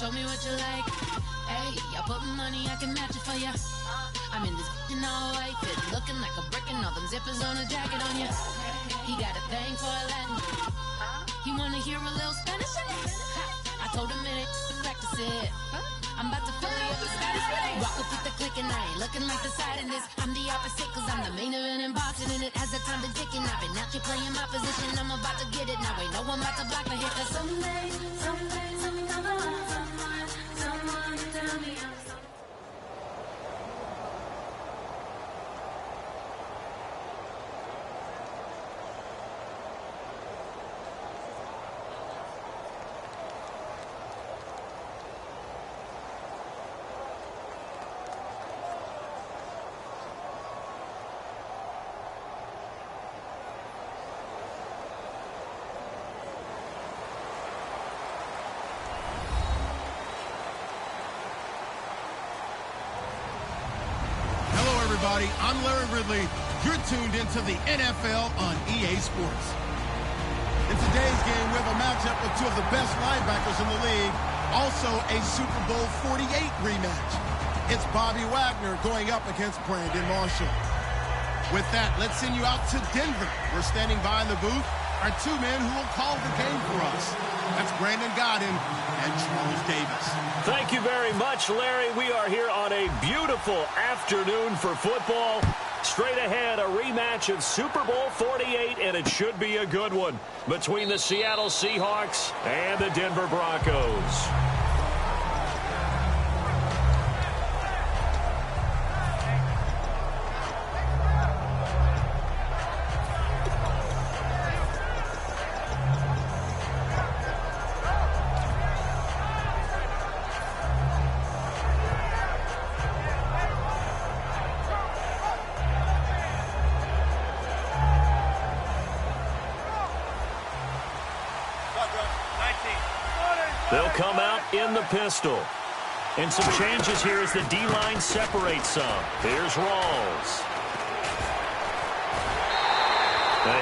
Show me what you like. Hey, I put money, I can match it for ya. I'm in this all white fit, looking like a brick and all them zippers on a jacket on ya. He got a thing for a Latin. He wanna hear a little Spanish in it. I told him it ain't to practice it. I'm about to fill you up the status with it. Walk up with the click and I ain't looking like the side in this. I'm the opposite cause I'm the main event in boxing and it has the time been ticking. I've been out here playing my position. I'm about to get it now. Ain't no one about to block the hit. Cause someday something come along. Someone tell me I'm so. I'm Larry Ridley. You're tuned into the NFL on EA Sports. In today's game, we have a matchup with two of the best linebackers in the league. Also, a Super Bowl 48 rematch. It's Bobby Wagner going up against Brandon Marshall. With that, let's send you out to Denver. We're standing by in the booth. Our two men who will call the game for us. That's Brandon Godden and Charles Davis. Thank you very much, Larry. We are here on a beautiful afternoon for football. Straight ahead, a rematch of Super Bowl 48, and it should be a good one between the Seattle Seahawks and the Denver Broncos. They'll come out in the pistol. And some changes here as the D-line separates some. Here's Rawls.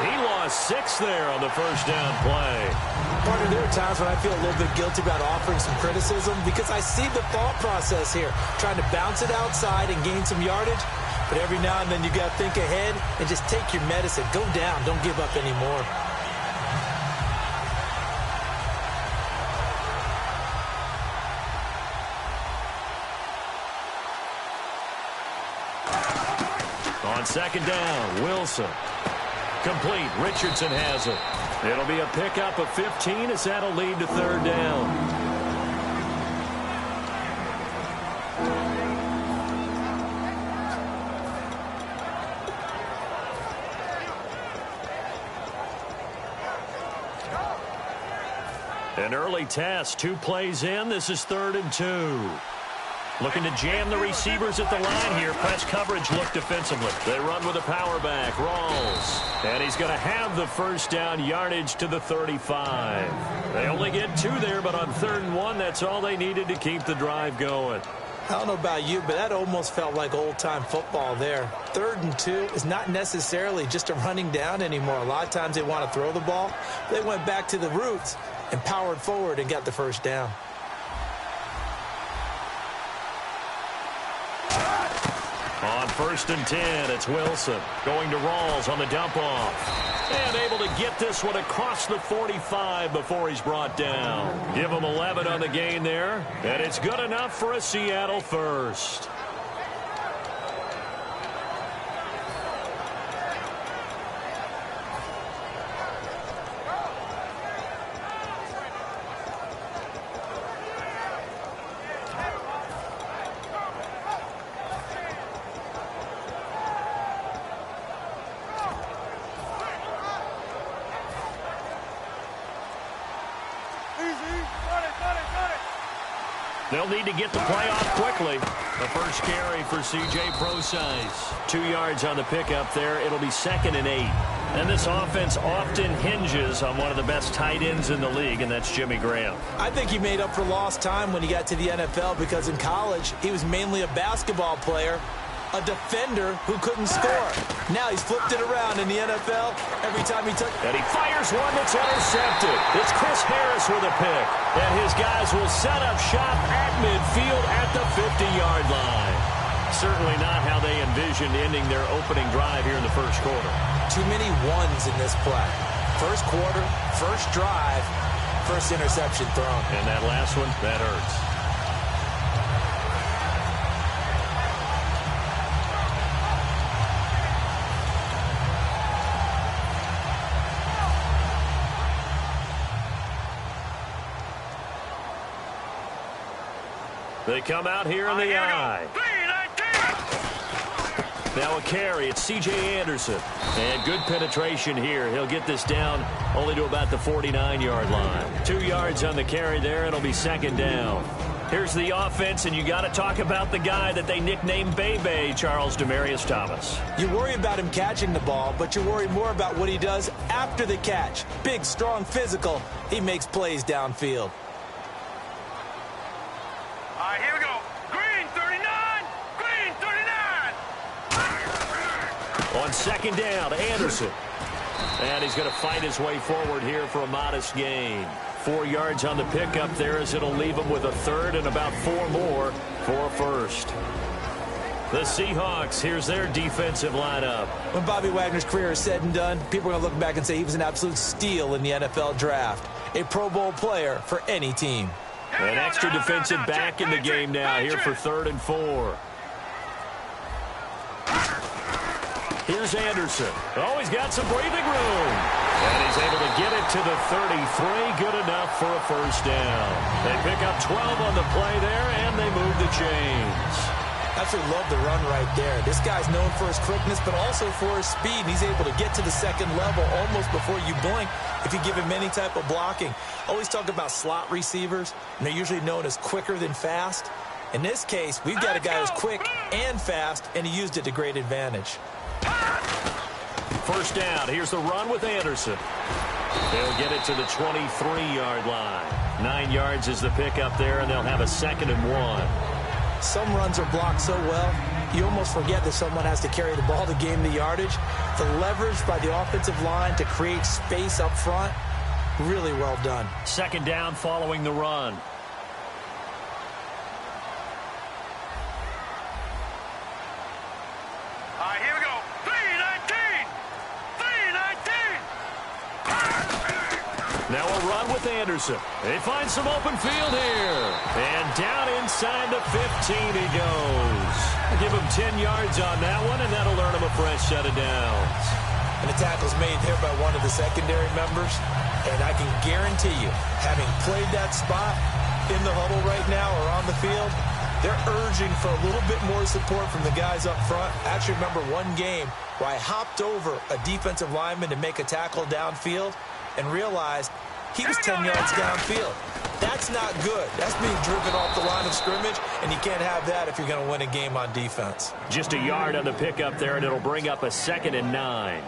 He lost 6 there on the first down play. Partner, there are times when I feel a little bit guilty about offering some criticism because I see the thought process here, trying to bounce it outside and gain some yardage. But every now and then you got to think ahead and just take your medicine. Go down. Don't give up anymore. On second down, Wilson. Complete. Richardson has it. It'll be a pickup of 15 as that'll lead to third down. An early test. 2 plays in. This is 3rd and 2. Looking to jam the receivers at the line here. Press coverage look defensively. They run with a power back. Rawls. And he's going to have the first down yardage to the 35. They only get 2 there, but on 3rd and 1, that's all they needed to keep the drive going. I don't know about you, but that almost felt like old-time football there. 3rd and 2 is not necessarily just a running down anymore. A lot of times they want to throw the ball. They went back to the roots and powered forward and got the first down. On 1st and 10, it's Wilson going to Rawls on the dump off. And able to get this one across the 45 before he's brought down. Give him 11 on the gain there. And it's good enough for a Seattle first. They'll need to get the play off quickly. The first carry for C.J. Procise. 2 yards on the pickup there. It'll be 2nd and 8. And this offense often hinges on one of the best tight ends in the league, and that's Jimmy Graham. I think he made up for lost time when he got to the NFL because in college, he was mainly a basketball player, a defender who couldn't score. Now he's flipped it around in the NFL every time he took. And he fires one that's intercepted. It's Chris Harris with a pick. And his guys will set up shop at midfield at the 50-yard line. Certainly not how they envisioned ending their opening drive here in the first quarter. Too many ones in this play. First quarter, first drive, first interception thrown. And that last one, that hurts. They come out here in the eye. Now a carry. It's C.J. Anderson. And good penetration here. He'll get this down only to about the 49-yard line. 2 yards on the carry there. It'll be 2nd down. Here's the offense, and you got to talk about the guy that they nicknamed Bebe, Charles Demarius Thomas. You worry about him catching the ball, but you worry more about what he does after the catch. Big, strong, physical. He makes plays downfield. Here we go. Green 39. Green 39. On 2nd down, Anderson. And he's going to fight his way forward here for a modest gain. 4 yards on the pickup there as it'll leave him with a 3rd and about 4 more for a 1st. The Seahawks, here's their defensive lineup. When Bobby Wagner's career is said and done, people are going to look back and say he was an absolute steal in the NFL draft. A Pro Bowl player for any team. An extra defensive back in the game now here for 3rd and 4. Here's Anderson. Oh, he's got some breathing room. And he's able to get it to the 33. Good enough for a 1st down. They pick up 12 on the play there, and they move the chains. Absolutely love the run right there. This guy's known for his quickness, but also for his speed. He's able to get to the 2nd level almost before you blink if you give him any type of blocking. Always talk about slot receivers, and they're usually known as quicker than fast. In this case, we've got a guy who's quick and fast, and he used it to great advantage. 1st down. Here's the run with Anderson. They'll get it to the 23-yard line. 9 yards is the pickup there, and they'll have a 2nd and 1. Some runs are blocked so well, you almost forget that someone has to carry the ball to gain the yardage. The leverage by the offensive line to create space up front, really well done. 2nd down following the run. Here we go. 319. 319. Now a run with Anderson. They find some open field here. And down inside the 15 he goes. Give him 10 yards on that one, and that'll earn him a fresh set of downs. And the tackle's made there by one of the secondary members. And I can guarantee you, having played that spot in the huddle right now or on the field, they're urging for a little bit more support from the guys up front. I actually remember one game where I hopped over a defensive lineman to make a tackle downfield and realized he was 10 yards downfield. That's not good. That's being driven off the line of scrimmage, and you can't have that if you're going to win a game on defense. Just a yard on the pickup there, and it'll bring up a 2nd and 9.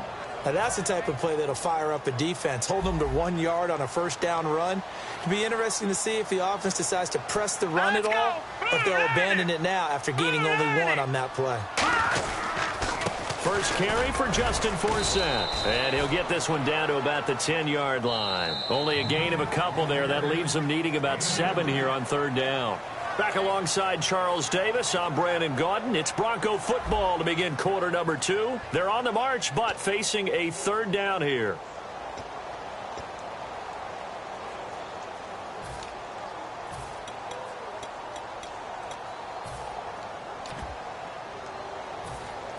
Now, that's the type of play that'll fire up a defense. Hold them to 1 yard on a 1st down run. It'll be interesting to see if the offense decides to press the run at all, or if they'll abandon it now after gaining only 1 on that play. First carry for Justin Forsett. And he'll get this one down to about the 10-yard line. Only a gain of a couple there. That leaves them needing about 7 here on 3rd down. Back alongside Charles Davis, I'm Brandon Gaudin. It's Bronco football to begin quarter number 2. They're on the march, but facing a 3rd down here.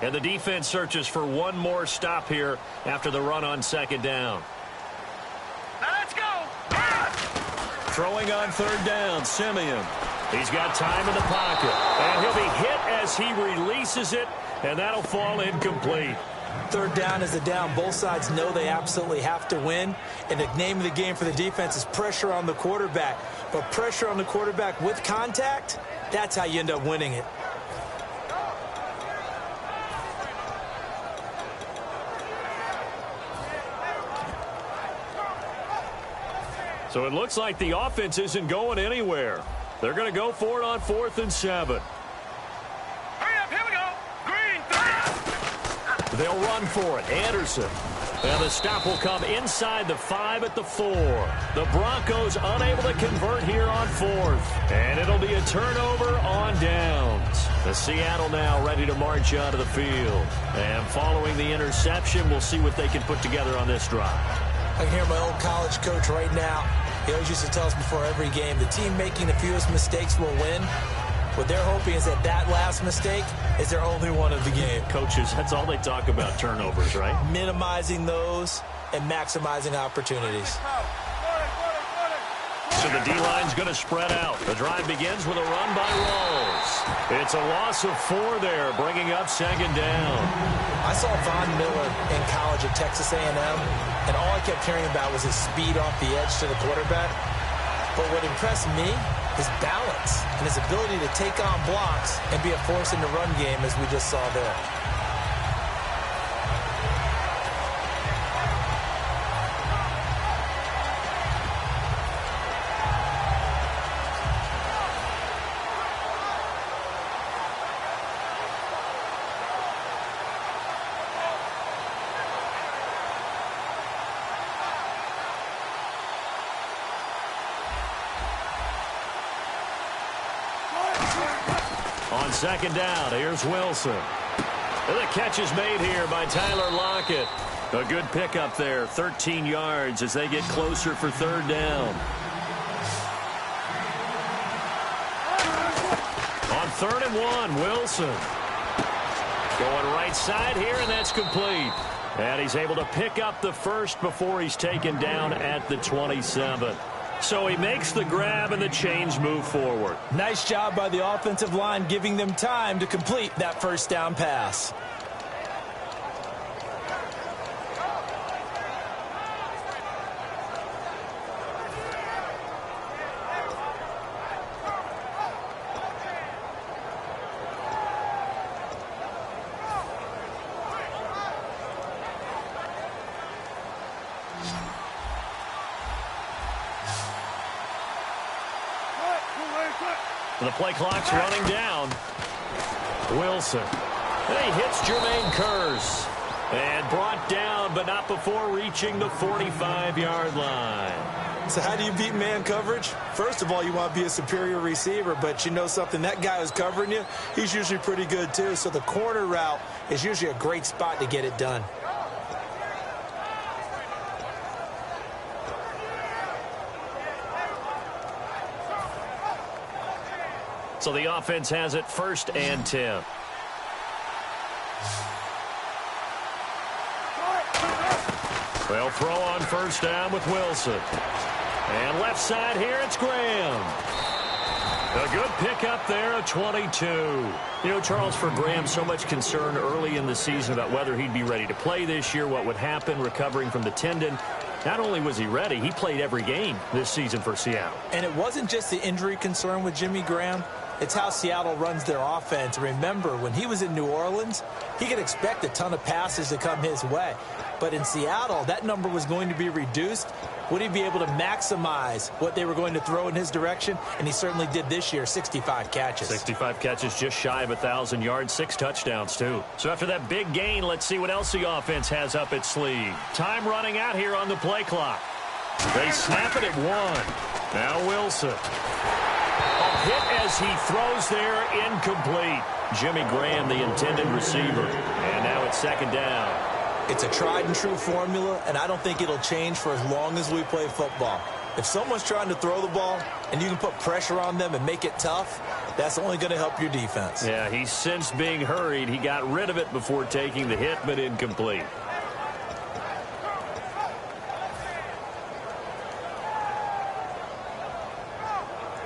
And the defense searches for one more stop here after the run on 2nd down. Now let's go. Throwing on 3rd down, Simeon. He's got time in the pocket. And he'll be hit as he releases it, and that'll fall incomplete. Third down is the down. Both sides know they absolutely have to win. And the name of the game for the defense is pressure on the quarterback. But pressure on the quarterback with contact, that's how you end up winning it. So it looks like the offense isn't going anywhere. They're going to go for it on 4th and 7. Hurry up, here we go. Green, 30. They'll run for it. Anderson. And the stop will come inside the 5 at the 4. The Broncos unable to convert here on 4th. And it'll be a turnover on downs. The Seattle now ready to march out of the field. And following the interception, we'll see what they can put together on this drive. I can hear my old college coach right now. He always used to tell us before every game, the team making the fewest mistakes will win. What they're hoping is that last mistake is their only one of the game. Coaches, that's all they talk about, turnovers, right? Minimizing those and maximizing opportunities. So the D-line's going to spread out. The drive begins with a run by Rawls. It's a loss of 4 there, bringing up 2nd down. I saw Von Miller in college at Texas A&M, and all I kept hearing about was his speed off the edge to the quarterback. But what impressed me, his balance and his ability to take on blocks and be a force in the run game, as we just saw there. On 2nd down, here's Wilson. And the catch is made here by Tyler Lockett. A good pickup there, 13 yards as they get closer for 3rd down. On 3rd and 1, Wilson. Going right side here, and that's complete. And he's able to pick up the first before he's taken down at the 27. So he makes the grab and the chains move forward. Nice job by the offensive line, giving them time to complete that first down pass. The play clock's running down. Wilson. And he hits Jermaine Kearse. And brought down, but not before reaching the 45-yard line. So how do you beat man coverage? First of all, you want to be a superior receiver, but you know something, that guy who's covering you, he's usually pretty good too. So the corner route is usually a great spot to get it done. So the offense has it 1st and 10. They'll throw on 1st down with Wilson. And left side here, it's Graham. A good pickup there, a 22. You know, Charles, for Graham, so much concern early in the season about whether he'd be ready to play this year, what would happen recovering from the tendon. Not only was he ready, he played every game this season for Seattle. And it wasn't just the injury concern with Jimmy Graham. It's how Seattle runs their offense. Remember, when he was in New Orleans, he could expect a ton of passes to come his way. But in Seattle, that number was going to be reduced. Would he be able to maximize what they were going to throw in his direction? And he certainly did this year, 65 catches. 65 catches, just shy of 1,000 yards, 6 touchdowns, too. So after that big gain, let's see what else the offense has up its sleeve. Time running out here on the play clock. They snap it at 1. Now Wilson. A hit as he throws there, incomplete. Jimmy Graham, the intended receiver. And now it's 2nd down. It's a tried-and-true formula, and I don't think it'll change for as long as we play football. If someone's trying to throw the ball and you can put pressure on them and make it tough, that's only going to help your defense. Yeah, he sensed being hurried. He got rid of it before taking the hit, but incomplete.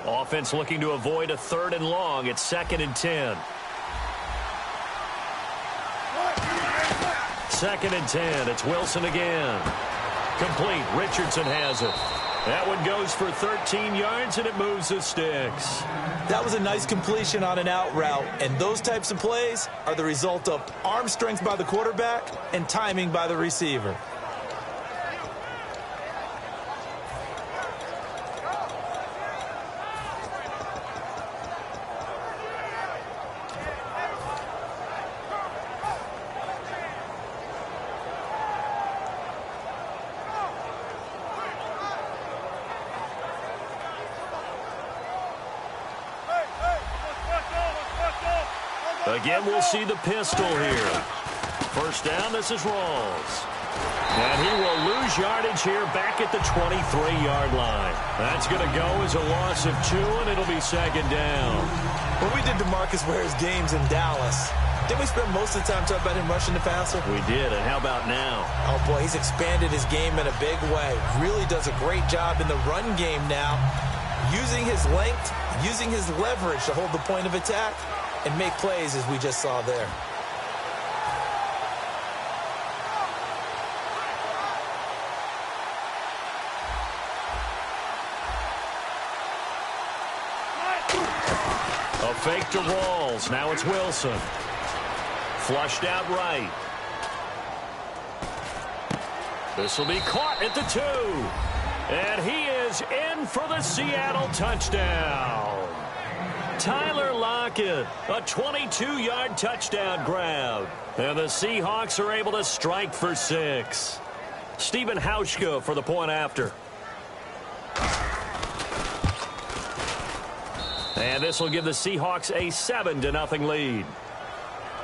Offense looking to avoid a 3rd and long. It's 2nd and 10. 2nd and 10. It's Wilson again. Complete. Richardson has it. That one goes for 13 yards, and it moves the sticks. That was a nice completion on an out route, and those types of plays are the result of arm strength by the quarterback and timing by the receiver. Again, we'll see the pistol here. First down, this is Rawls. And he will lose yardage here back at the 23-yard line. That's going to go as a loss of 2, and it'll be 2nd down. When we did DeMarcus Ware's games in Dallas, didn't we spend most of the time talking about him rushing the passer? We did, and how about now? Oh, boy, he's expanded his game in a big way. Really does a great job in the run game now, using his length, using his leverage to hold the point of attack and make plays as we just saw there. A fake to Rawls. Now it's Wilson. Flushed out right. This will be caught at the 2. And he is in for the Seattle touchdown. Tyler Lockett, a 22-yard touchdown grab. And the Seahawks are able to strike for 6. Stephen Hauschka for the point after. And this will give the Seahawks a 7-0 lead.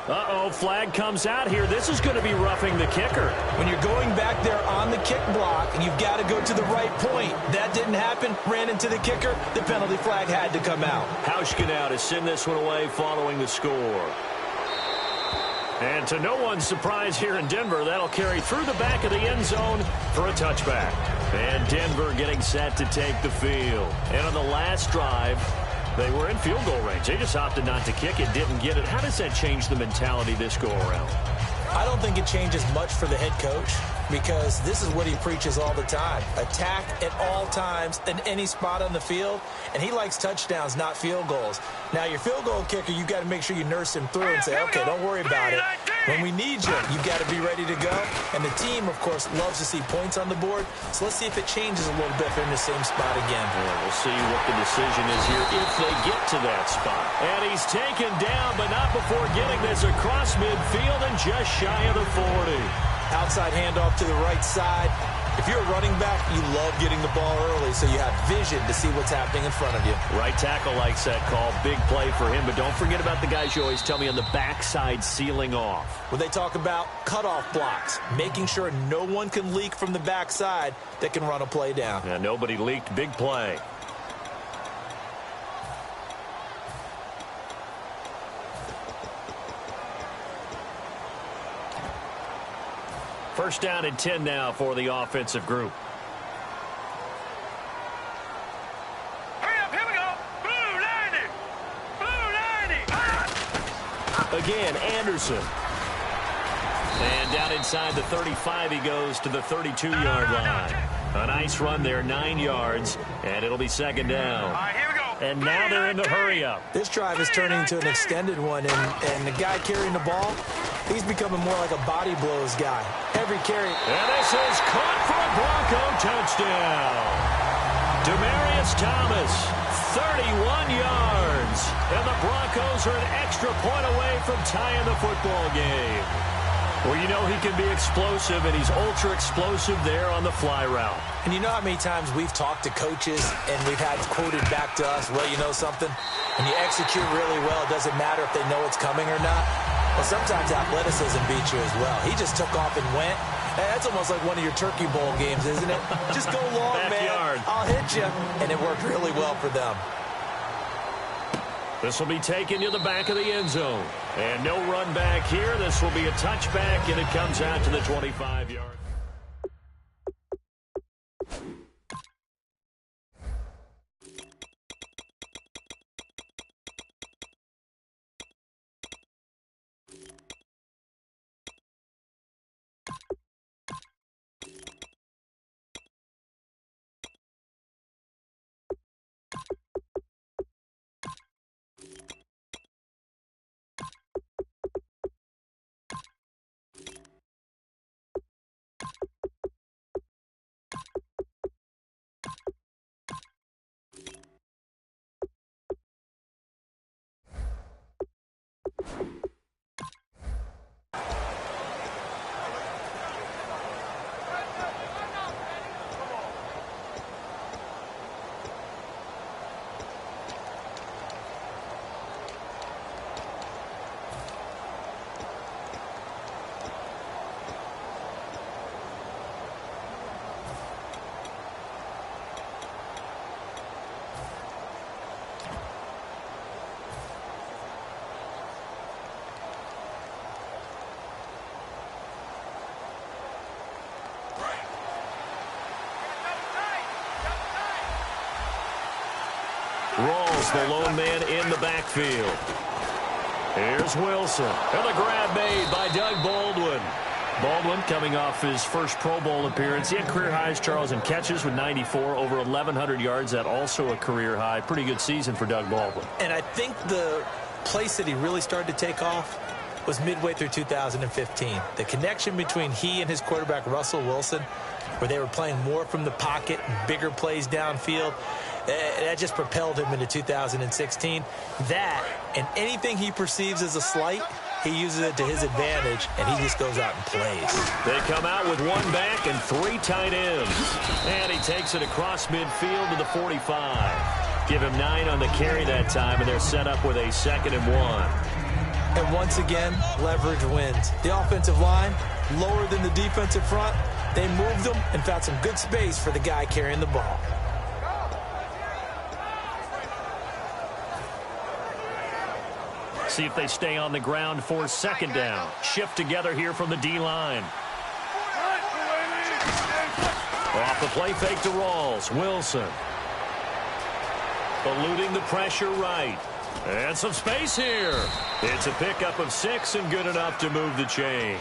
Uh-oh, flag comes out here. This is going to be roughing the kicker. When you're going back there on the kick block and you've got to go to the right point, that didn't happen, ran into the kicker, the penalty flag had to come out. Hauschka now to send this one away following the score. And to no one's surprise here in Denver, that'll carry through the back of the end zone for a touchback. And Denver getting set to take the field. And on the last drive, they were in field goal range. They just opted not to kick it, didn't get it. How does that change the mentality this go-around? I don't think it changes much for the head coach because this is what he preaches all the time. Attack at all times in any spot on the field, and he likes touchdowns, not field goals. Now, your field goal kicker, you've got to make sure you nurse him through and say, okay, don't worry about it. When we need you, you've got to be ready to go. And the team, of course, loves to see points on the board. So let's see if it changes a little bit if they're in the same spot again. Yeah, we'll see what the decision is here if they get to that spot. And he's taken down, but not before getting this across midfield and just shy of the 40. Outside handoff to the right side. If you're a running back, you love getting the ball early so you have vision to see what's happening in front of you. Right tackle likes that call. Big play for him, but don't forget about the guys you always tell me on the backside sealing off. When they talk about cutoff blocks, making sure no one can leak from the backside that can run a play down. Yeah, nobody leaked. Big play. First down and 10 now for the offensive group. Hurry up, here we go. Blue 90. Blue 90. Ah! Again, Anderson. And down inside the 35, he goes to the 32-yard line. A nice run there, 9 yards, and it'll be 2nd down. All right, here we go. And now they're in the hurry-up. This drive is turning into an extended one, and the guy carrying the ball, he's becoming more like a body blows guy. Every carry. And this is caught for a Bronco touchdown. Demaryius Thomas, 31 yards. And the Broncos are an extra point away from tying the football game. Well, you know he can be explosive, and he's ultra-explosive there on the fly route. And you know how many times we've talked to coaches and we've had quoted back to us, well, you know something? When you execute really well, it doesn't matter if they know it's coming or not. Well, sometimes athleticism beats you as well. He just took off and went. That's almost like one of your Turkey Bowl games, isn't it? Just go long, Backyard. man. I'll hit you. And it worked really well for them. This will be taken to the back of the end zone. And no run back here. This will be a touchback, and it comes out to the 25-yard. Rawls, the lone man in the backfield. Here's Wilson. And the grab made by Doug Baldwin. Baldwin coming off his first Pro Bowl appearance. He had career highs, Charles, in catches with 94, over 1,100 yards. That also a career high. Pretty good season for Doug Baldwin. And I think the place that he really started to take off was midway through 2015. The connection between he and his quarterback, Russell Wilson, where they were playing more from the pocket and bigger plays downfield, that just propelled him into 2016. That and anything he perceives as a slight, he uses it to his advantage, and he just goes out and plays. They come out with one back and three tight ends. And he takes it across midfield to the 45. Give him 9 on the carry that time, and they're set up with a 2nd and 1. And once again, leverage wins. The offensive line, lower than the defensive front. They moved them and found some good space for the guy carrying the ball. See if they stay on the ground for 2nd down. Shift together here from the D-line. Off the play fake to Rawls. Wilson. Eluding the pressure right. And some space here. It's a pickup of 6 and good enough to move the chains.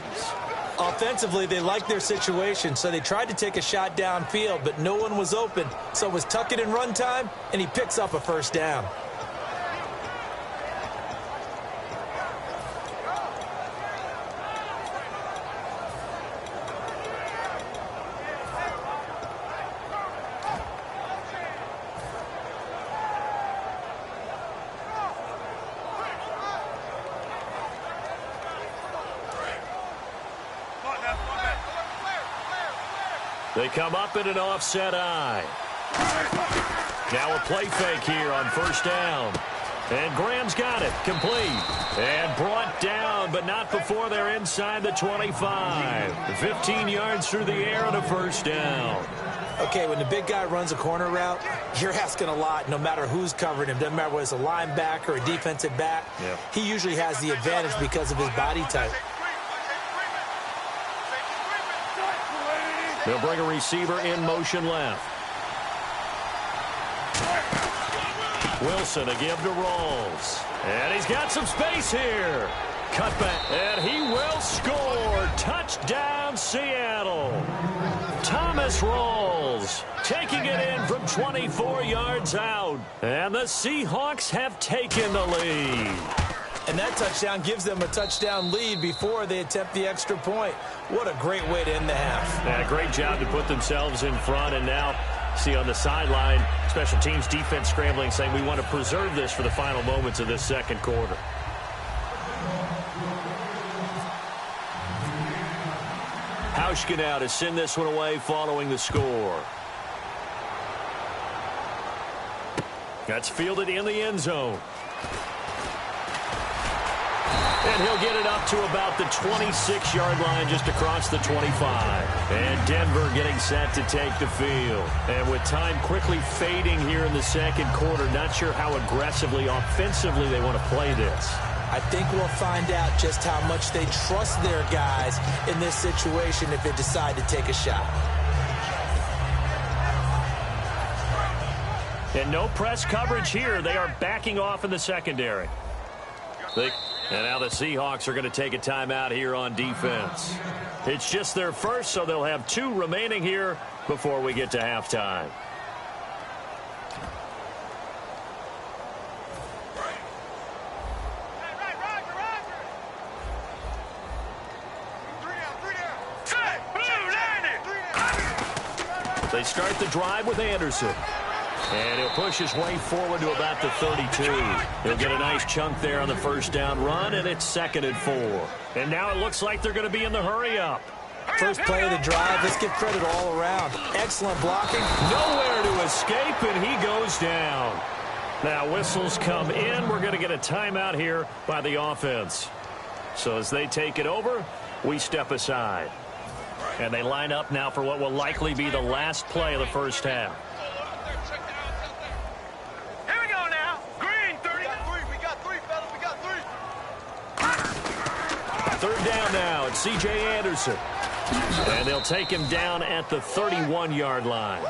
Offensively, they liked their situation, so they tried to take a shot downfield, but no one was open. So it was tuck it in run time, and he picks up a 1st down. They come up in an offset eye. Now a play fake here on 1st down. And Graham's got it. Complete. And brought down, but not before they're inside the 25. 15 yards through the air and a 1st down. Okay, when the big guy runs a corner route, you're asking a lot no matter who's covering him. Doesn't matter whether it's a linebacker or a defensive back. Yep. He usually has the advantage because of his body type. They'll bring a receiver in motion left. Wilson, a give to Rawls. And he's got some space here. Cut back, and he will score. Touchdown, Seattle. Thomas Rawls taking it in from 24 yards out. And the Seahawks have taken the lead. And that touchdown gives them a touchdown lead before they attempt the extra point. What a great way to end the half. And a great job to put themselves in front. And now, see on the sideline, special teams defense scrambling, saying we want to preserve this for the final moments of this 2nd quarter. Hauschka now to send this one away following the score. That's fielded in the end zone. And he'll get it up to about the 26-yard line, just across the 25. And Denver getting set to take the field. And with time quickly fading here in the 2nd quarter, not sure how aggressively, offensively they want to play this. I think we'll find out just how much they trust their guys in this situation if they decide to take a shot. And no press coverage here. They are backing off in the secondary. And now the Seahawks are going to take a timeout here on defense. It's just their first, so they'll have 2 remaining here before we get to halftime. They start the drive with Anderson. And he'll push his way forward to about the 32. He'll get a nice chunk there on the 1st down run, and it's 2nd and 4. And now it looks like they're going to be in the hurry-up. First play of the drive, let's give credit all around. Excellent blocking. Nowhere to escape, and he goes down. Now whistles come in. We're going to get a timeout here by the offense. So as they take it over, we step aside. And they line up now for what will likely be the last play of the 1st half. Third down now. It's C.J. Anderson. And they'll take him down at the 31-yard line.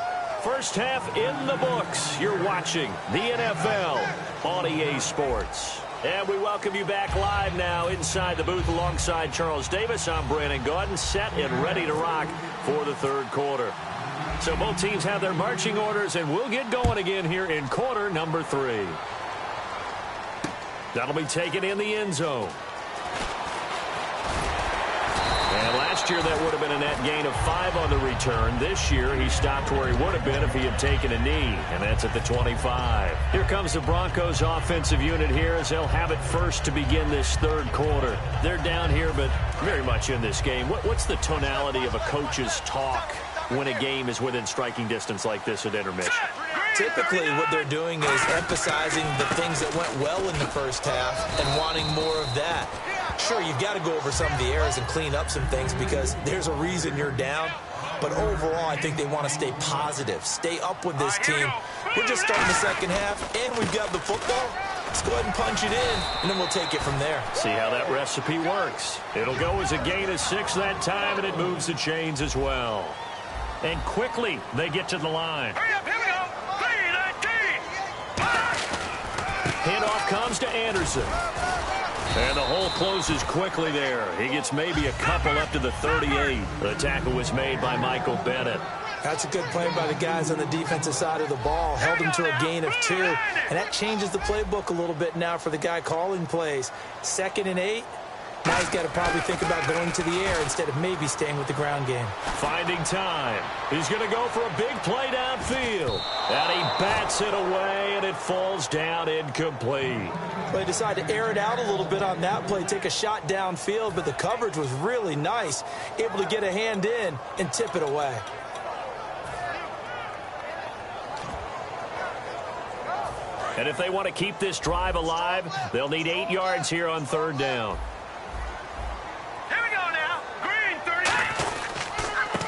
First half in the books. You're watching the NFL on EA Sports. And we welcome you back live now inside the booth alongside Charles Davis. I'm Brandon Gaudin, set and ready to rock for the third quarter. So both teams have their marching orders, and we'll get going again here in quarter number 3. That'll be taken in the end zone. And last year that would have been a net gain of 5 on the return. This year he stopped where he would have been if he had taken a knee, and that's at the 25. Here comes the Broncos offensive unit here as they'll have it first to begin this third quarter. They're down here but very much in this game. What's the tonality of a coach's talk when a game is within striking distance like this at intermission? Typically what they're doing is emphasizing the things that went well in the first half and wanting more of that. Sure, you've got to go over some of the errors and clean up some things because there's a reason you're down. But overall, I think they want to stay positive, stay up with this team. We're just starting the second half, and we've got the football. Let's go ahead and punch it in, and then we'll take it from there. See how that recipe works. It'll go as a gain of 6 that time, and it moves the chains as well. And quickly, they get to the line. Hurry up, here we go. 3-19. Handoff comes to Anderson. And the hole closes quickly there. He gets maybe a couple up to the 38. The tackle was made by Michael Bennett. That's a good play by the guys on the defensive side of the ball. Held him to a gain of 2. And that changes the playbook a little bit now for the guy calling plays. 2nd and 8. Now he's got to probably think about going to the air instead of maybe staying with the ground game. Finding time. He's going to go for a big play downfield. And he bats it away, and it falls down incomplete. Well, they decided to air it out a little bit on that play, take a shot downfield, but the coverage was really nice. Able to get a hand in and tip it away. And if they want to keep this drive alive, they'll need 8 yards here on 3rd down.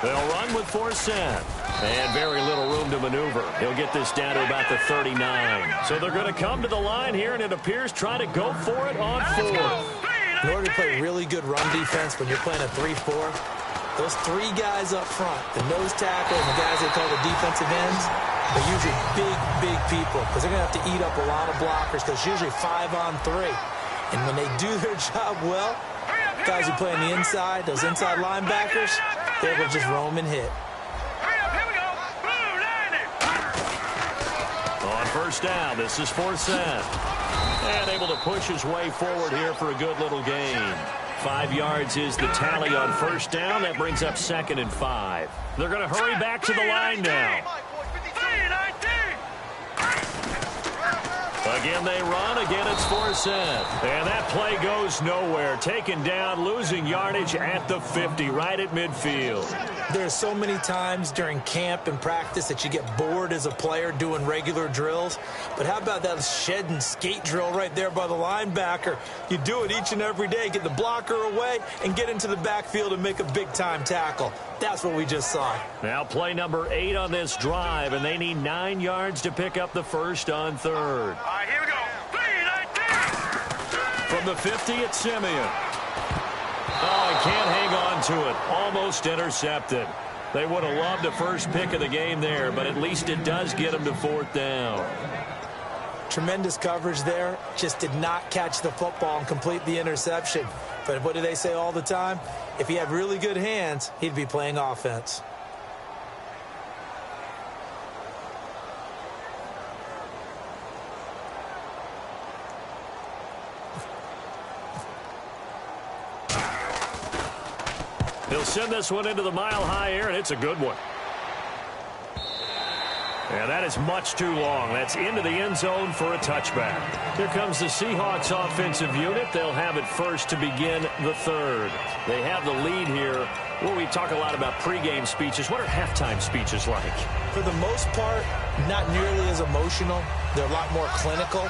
They'll run with 4 set. And very little room to maneuver. He'll get this down to about the 39. So they're going to come to the line here, and it appears trying to go for it on 4th. In order to play really good run defense when you're playing a 3-4, those 3 guys up front, the nose tackle and the guys they call the defensive ends, they're usually big people because they're going to have to eat up a lot of blockers because it's usually 5 on 3. And when they do their job well, guys who play on the inside, those inside linebackers, they're able to just roam and hit. On 1st down, this is 4th set. And able to push his way forward here for a good little gain. 5 yards is the tally on 1st down. That brings up 2nd and 5. They're going to hurry back to the line now. Again, they run. Again, it's 4th set. And that play goes nowhere. Taken down, losing yardage at the 50, right at midfield. There's so many times during camp and practice that you get bored as a player doing regular drills. But how about that shed and skate drill right there by the linebacker? You do it each and every day. Get the blocker away and get into the backfield and make a big-time tackle. That's what we just saw. Now play number 8 on this drive, and they need 9 yards to pick up the first on 3rd. All right, here we go. 3-19. From the 50, it's Simeon. Oh, he can't hang on to it. Almost intercepted. They would have loved the first pick of the game there, but at least it does get them to 4th down. Tremendous coverage there. Just did not catch the football and complete the interception. But what do they say all the time? If he had really good hands, he'd be playing offense. He'll send this one into the mile-high air, and it's a good one. And that is much too long. That's into the end zone for a touchback. Here comes the Seahawks offensive unit. They'll have it first to begin the 3rd. They have the lead here. Well, we talk a lot about pregame speeches. What are halftime speeches like? For the most part, not nearly as emotional. They're a lot more clinical.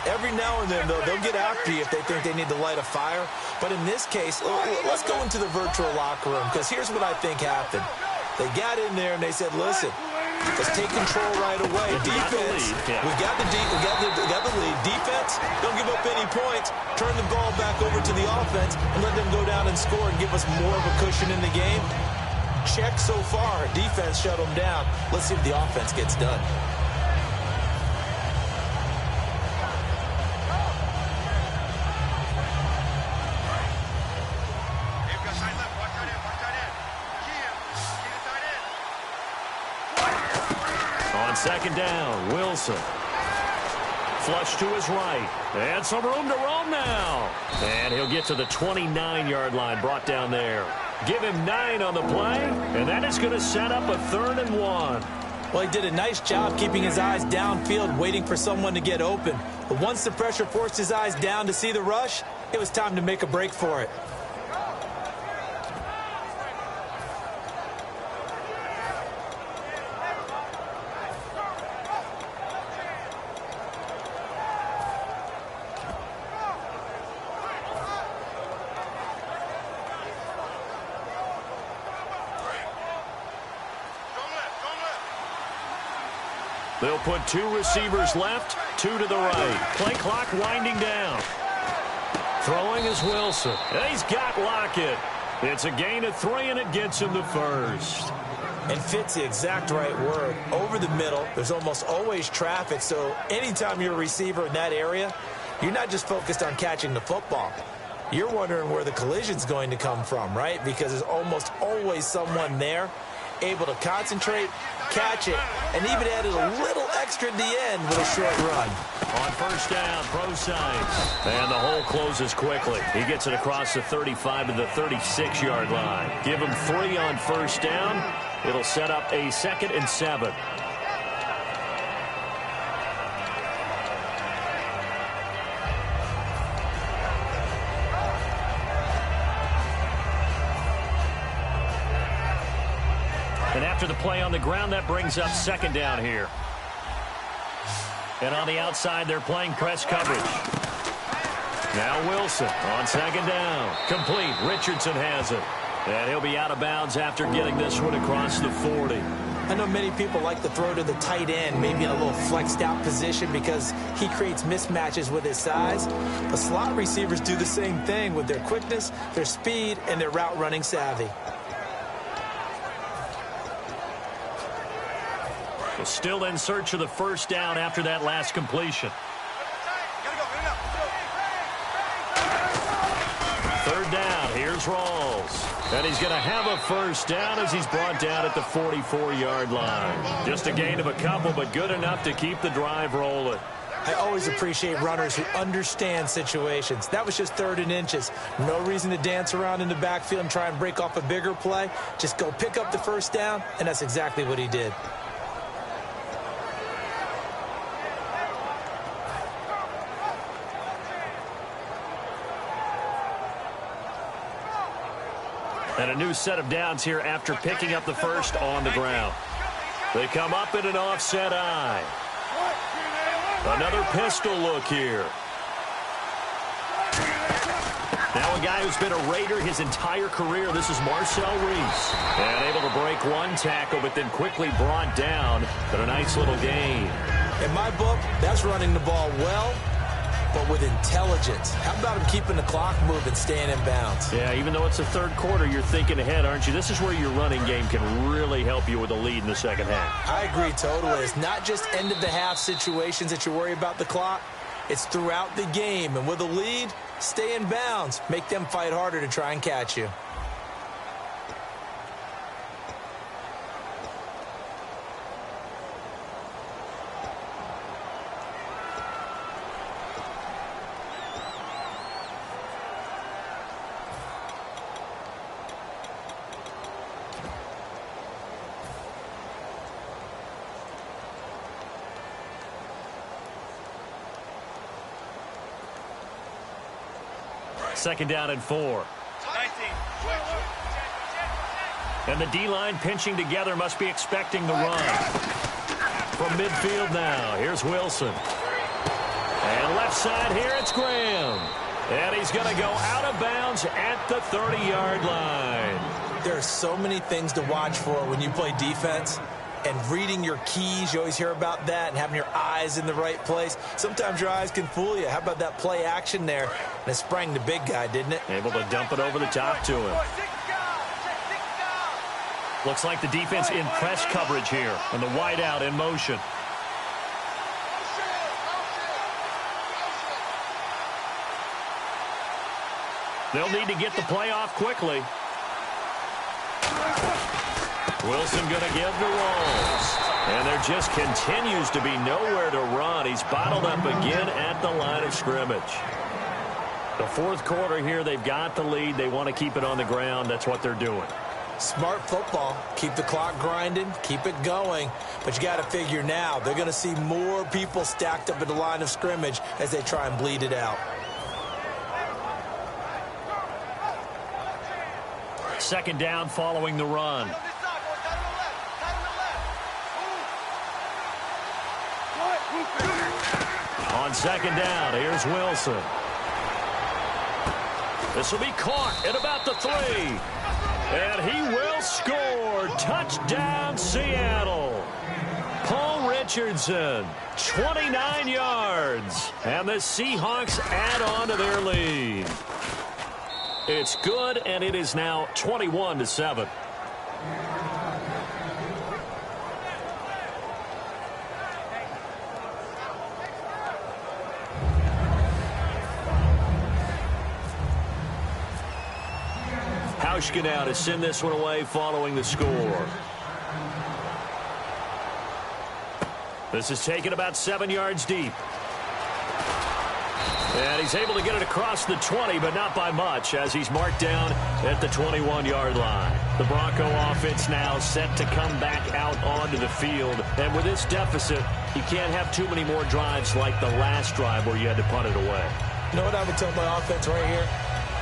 Every now and then, though, they'll get after you if they think they need to light a fire. But in this case, let's go into the virtual locker room, because here's what I think happened. They got in there and they said, listen, let's take control right away. Defense, we got the lead. Defense, don't give up any points. Turn the ball back over to the offense and let them go down and score and give us more of a cushion in the game. check so far. Defense shut them down. Let's see if the offense gets done. On second down, Wilson. Flush to his right. And some room to roam now. And he'll get to the 29-yard line, brought down there. Give him 9 on the play, and that is going to set up a 3rd and 1. Well, he did a nice job keeping his eyes downfield, waiting for someone to get open. But once the pressure forced his eyes down to see the rush, it was time to make a break for it. They'll put 2 receivers left, 2 to the right. Play clock winding down. Throwing is Wilson. And he's got Lockett. It's a gain of 3, and it gets him the first. And fit's the exact right word. Over the middle, there's almost always traffic, so anytime you're a receiver in that area, you're not just focused on catching the football. You're wondering where the collision's going to come from, right? Because there's almost always someone there able to concentrate, catch it, and even added a little extra at the end with a short run. On first down, pro sides. And the hole closes quickly. He gets it across the 35 to the 36-yard line. Give him 3 on first down. It'll set up a 2nd and 7. And after the play on the ground, that brings up 2nd down here. And on the outside, they're playing press coverage. Now Wilson on 2nd down. Complete. Richardson has it. And he'll be out of bounds after getting this one across the 40. I know many people like to throw to the tight end, maybe in a little flexed out position because he creates mismatches with his size. But slot receivers do the same thing with their quickness, their speed, and their route running savvy. Still in search of the first down after that last completion. 3rd down, here's Rawls. And he's going to have a first down as he's brought down at the 44-yard line. Just a gain of a couple, but good enough to keep the drive rolling. I always appreciate runners who understand situations. That was just 3rd and inches. No reason to dance around in the backfield and try and break off a bigger play. Just go pick up the first down, and that's exactly what he did. And a new set of downs here after picking up the first on the ground. They come up in an offset eye. Another pistol look here. Now a guy who's been a Raider his entire career. This is Marcel Reese. And able to break 1 tackle, but then quickly brought down. But a nice little gain. In my book, that's running the ball well, but with intelligence. How about him keeping the clock moving, staying in bounds? Yeah, even though it's the 3rd quarter, you're thinking ahead, aren't you? This is where your running game can really help you with a lead in the 2nd half. I agree totally. It's not just end-of-the-half situations that you worry about the clock. It's throughout the game. And with a lead, stay in bounds. Make them fight harder to try and catch you. Second down and 4. 19. And the D-line pinching together must be expecting the run. From midfield now, here's Wilson. And left side here, it's Graham. And he's going to go out of bounds at the 30-yard line. There are so many things to watch for when you play defense. And reading your keys, you always hear about that, and having your eyes in the right place. Sometimes your eyes can fool you. How about that play action there? And it sprang the big guy, didn't it? Able to dump it over the top to him. Looks like the defense in press coverage here, and the wideout in motion. They'll need to get the play off quickly. Wilson going to give to Rolls. And there just continues to be nowhere to run. He's bottled up again at the line of scrimmage. The fourth quarter here, they've got the lead. They want to keep it on the ground. That's what they're doing. Smart football. Keep the clock grinding. Keep it going. But you got to figure now, they're going to see more people stacked up at the line of scrimmage as they try and bleed it out. Second down following the run. On second down, here's Wilson. This will be caught at about the 3. And he will score. Touchdown, Seattle. Paul Richardson, 29 yards. And the Seahawks add on to their lead. It's good, and it is now 21-7. Hauschka now to send this one away following the score. This is taken about 7 yards deep. And he's able to get it across the 20, but not by much, as he's marked down at the 21-yard line. The Bronco offense now set to come back out onto the field. And with this deficit, you can't have too many more drives like the last drive where you had to punt it away. You know what I would tell my offense right here?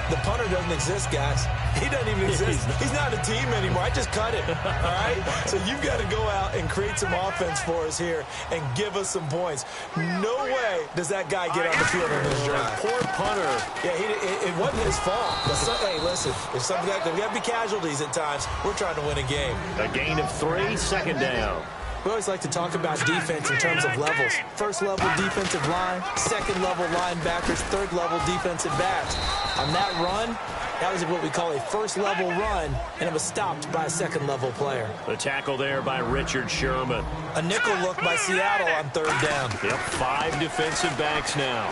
The punter doesn't exist, guys. He doesn't even exist. He's not a team anymore. I just cut it, all right? So you've got to go out and create some offense for us here and give us some points. No way does that guy get on the field in this drive. Poor punter. Yeah, it wasn't his fault. Hey, listen, if something got to be casualties at times, we're trying to win a game. A gain of 3, second down. We always like to talk about defense in terms of levels. First level defensive line, second level linebackers, third level defensive backs. On that run, that was what we call a first level run, and it was stopped by a second level player. The tackle there by Richard Sherman. A nickel look by Seattle on third down. Yep, 5 defensive backs now.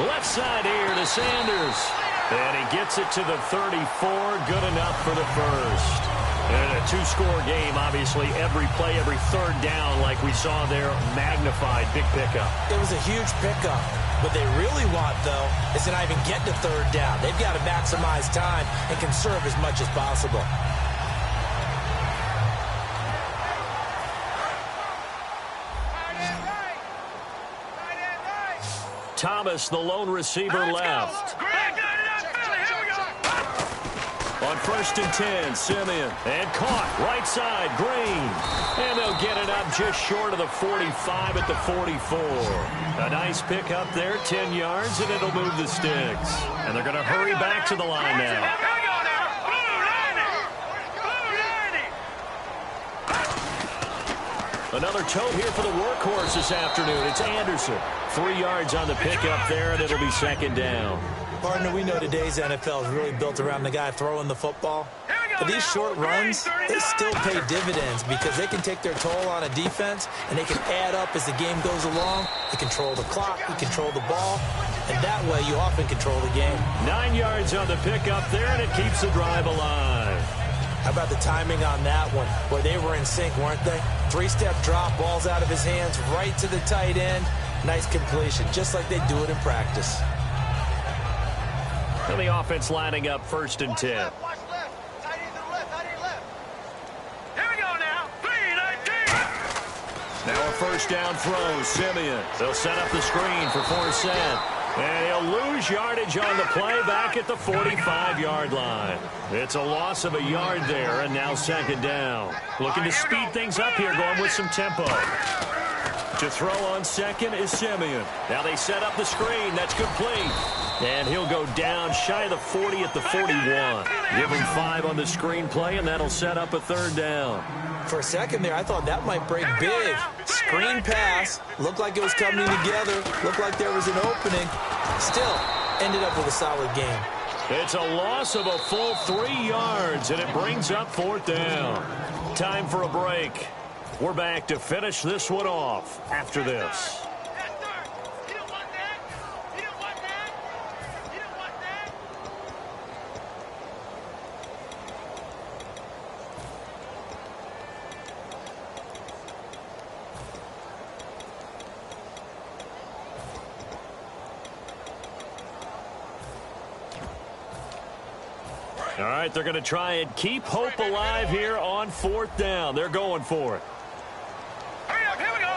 Left side here to Sanders. And he gets it to the 34. Good enough for the first. And a 2-score game, obviously, every play, every third down, like we saw there, magnified, big pickup. It was a huge pickup. What they really want, though, is to not even get to third down. They've got to maximize time and conserve as much as possible. Thomas, the lone receiver, left. On 1st and 10, Simeon. And caught, right side, Green. And they'll get it up just short of the 45 at the 44. A nice pick up there, 10 yards, and it'll move the sticks. And they're going to hurry back to the line now. Another toe here for the workhorse this afternoon. It's Anderson. 3 yards on the pickup there, and it'll be second down. Partner, we know today's NFL is really built around the guy throwing the football. But these short runs, they still pay dividends because they can take their toll on a defense, and they can add up as the game goes along. You control the clock, you control the ball, and that way you often control the game. 9 yards on the pickup there, and it keeps the drive alive. How about the timing on that one? Boy, they were in sync, weren't they? 3-step drop, ball's out of his hands, right to the tight end. Nice completion, just like they do it in practice. And the offense lining up 1st and 10. Here we go now. 3-19. Now a first down throw, Simeon. They'll set up the screen for Forsett. And he'll lose yardage on the play back at the 45-yard line. It's a loss of a yard there, and now second down. Looking to speed things up here, going with some tempo. To throw on second is Simeon. Now they set up the screen. That's complete. And he'll go down shy of the 40 at the 41. Give him 5 on the screen play, and that'll set up a third down. For a second there, I thought that might break big. Screen pass. Looked like it was coming together. Looked like there was an opening. Still, ended up with a solid game. It's a loss of a full 3 yards, and it brings up 4th down. Time for a break. We're back to finish this one off after this. All right, they're going to try and keep hope alive here on 4th down. They're going for it. Hurry up, here we go.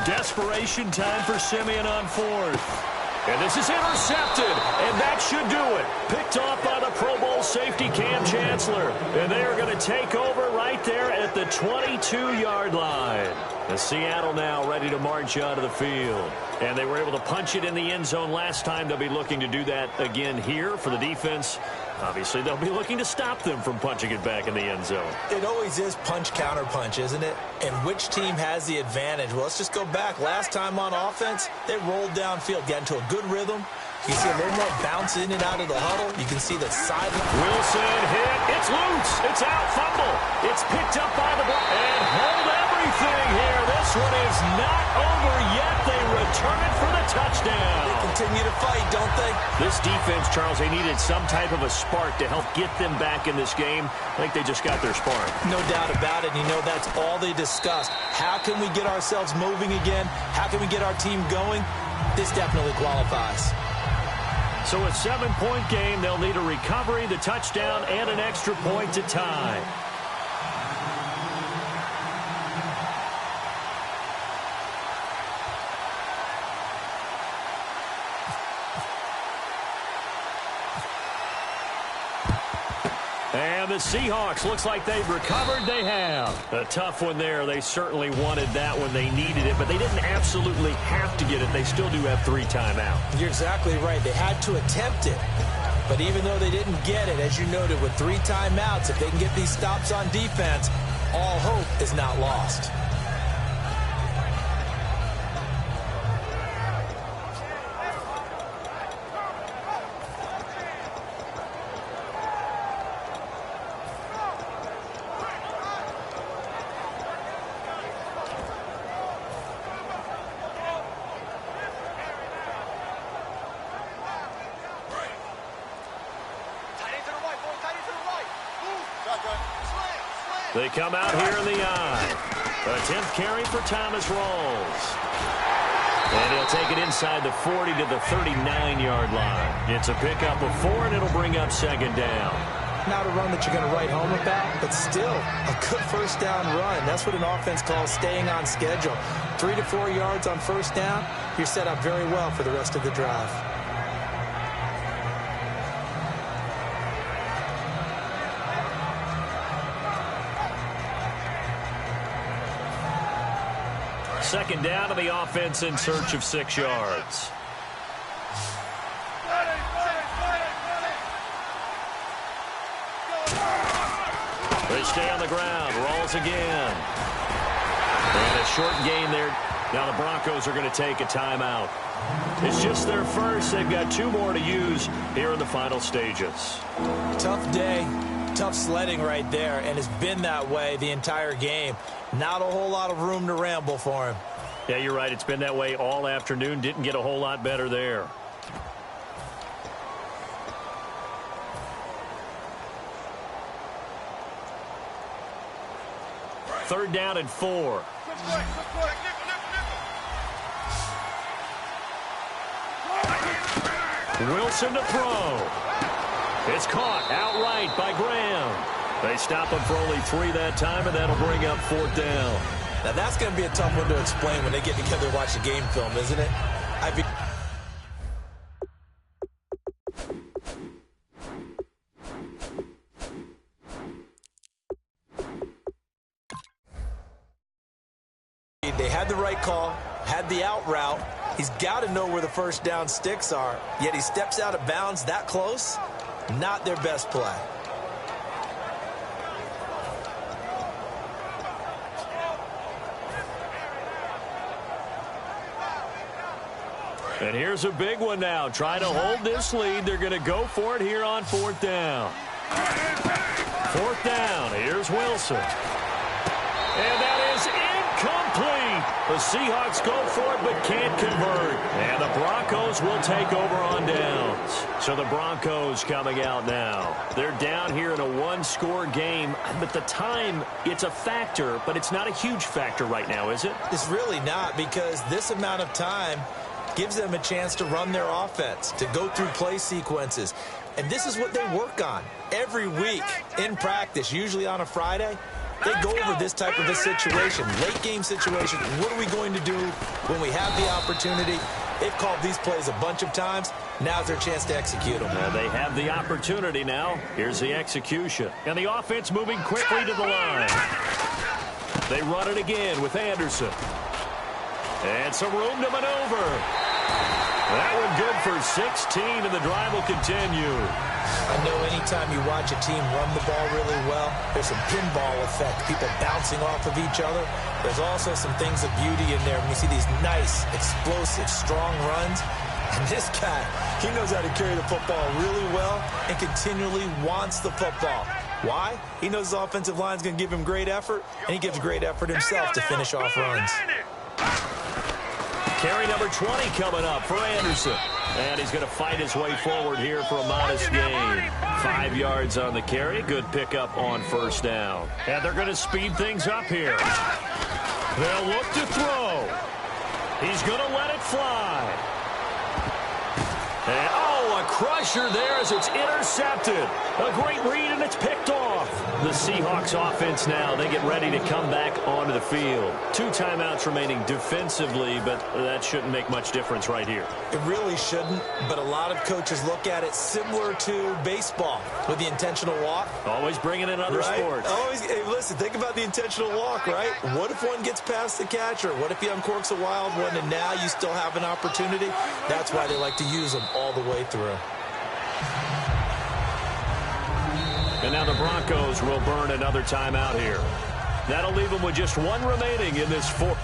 Desperation time for Simeon on 4th. And this is intercepted, and that should do it. Picked off by the Pro Bowl safety Cam Chancellor. And they are going to take over right there at the 22-yard line. The Seattle now ready to march out of the field. And they were able to punch it in the end zone last time. They'll be looking to do that again here for the defense. Obviously, they'll be looking to stop them from punching it back in the end zone. It always is punch-counter-punch, isn't it? And which team has the advantage? Well, let's just go back. Last time on offense, they rolled downfield, got into a good rhythm. You see a little more bounce in and out of the huddle. You can see the sideline. Wilson hit. It's loose. It's out. Fumble. It's picked up by the block. And hold everything here. This one is not over yet. They return it for the touchdown. They continue to fight, don't they? This defense, Charles, they needed some type of a spark to help get them back in this game. I think they just got their spark. No doubt about it. You know, that's all they discussed. How can we get ourselves moving again? How can we get our team going? This definitely qualifies. So a 7-point game, they'll need a recovery, the touchdown, and an extra point to tie. And the Seahawks, looks like they've recovered. They have. A tough one there. They certainly wanted that one. They needed it, but they didn't absolutely have to get it. They still do have 3 timeouts. You're exactly right. They had to attempt it. But even though they didn't get it, as you noted, with 3 timeouts, if they can get these stops on defense, all hope is not lost. They come out here in the eye. A 10th carry for Thomas Rawls. And he'll take it inside the 40 to the 39-yard line. It's a pickup of 4, and it'll bring up 2nd down. Not a run that you're going to write home about, but still a good first down run. That's what an offense calls staying on schedule. 3 to 4 yards on first down, you're set up very well for the rest of the drive. Second down to the offense in search of 6 yards. They stay on the ground. Rawls again. And a short gain there. Now the Broncos are going to take a timeout. It's just their first. They've got 2 more to use here in the final stages. Tough day. Tough sledding right there, and it's been that way the entire game. Not a whole lot of room to ramble for him. Yeah, you're right. It's been that way all afternoon. Didn't get a whole lot better there. Third down and 4. Wilson to throw. It's caught outright by Graham. They stop him for only 3 that time, and that'll bring up 4th down. Now, that's going to be a tough one to explain when they get together and watch the game film, isn't it? They had the right call, had the out route. He's got to know where the first down sticks are, yet he steps out of bounds that close. Not their best play. And here's a big one now. Trying to hold this lead. They're going to go for it here on 4th down. 4th down. Here's Wilson. And that is incomplete. The Seahawks go for it but can't convert. And the Broncos will take over on downs. So the Broncos coming out now. They're down here in a one-score game. But the time, it's a factor, but it's not a huge factor right now, is it? It's really not, because this amount of time gives them a chance to run their offense, to go through play sequences. And this is what they work on every week in practice, usually on a Friday. They go over this type of a situation, late game situation. What are we going to do when we have the opportunity? They've called these plays a bunch of times. Now's their chance to execute them. They have the opportunity now. Here's the execution. And the offense moving quickly to the line. They run it again with Anderson. And some room to maneuver. That one good for 16, and the drive will continue. I know anytime you watch a team run the ball really well, there's some pinball effect, people bouncing off of each other. There's also some things of beauty in there when you see these nice, explosive, strong runs. And this guy, he knows how to carry the football really well and continually wants the football. Why? He knows his offensive line is going to give him great effort, and he gives great effort himself to finish off runs. Carry number 20 coming up for Anderson. And he's going to fight his way forward here for a modest gain. 5 yards on the carry. Good pickup on 1st down. And they're going to speed things up here. They'll look to throw. He's going to let it fly. And, a crusher there as it's intercepted. A great read, and it's picked off. The Seahawks offense now, they get ready to come back onto the field. 2 timeouts remaining defensively, but that shouldn't make much difference right here. It really shouldn't, but a lot of coaches look at it similar to baseball with the intentional walk. Always bringing in other sports. Hey, listen, think about the intentional walk, right? What if one gets past the catcher? What if he uncorks a wild one and now you still have an opportunity? That's why they like to use them all the way through. And now the Broncos will burn another timeout here. That'll leave them with just 1 remaining in this 4th.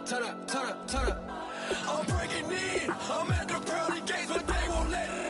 Turn up. I'm breaking in. I'm at the pearly gates, but they won't let it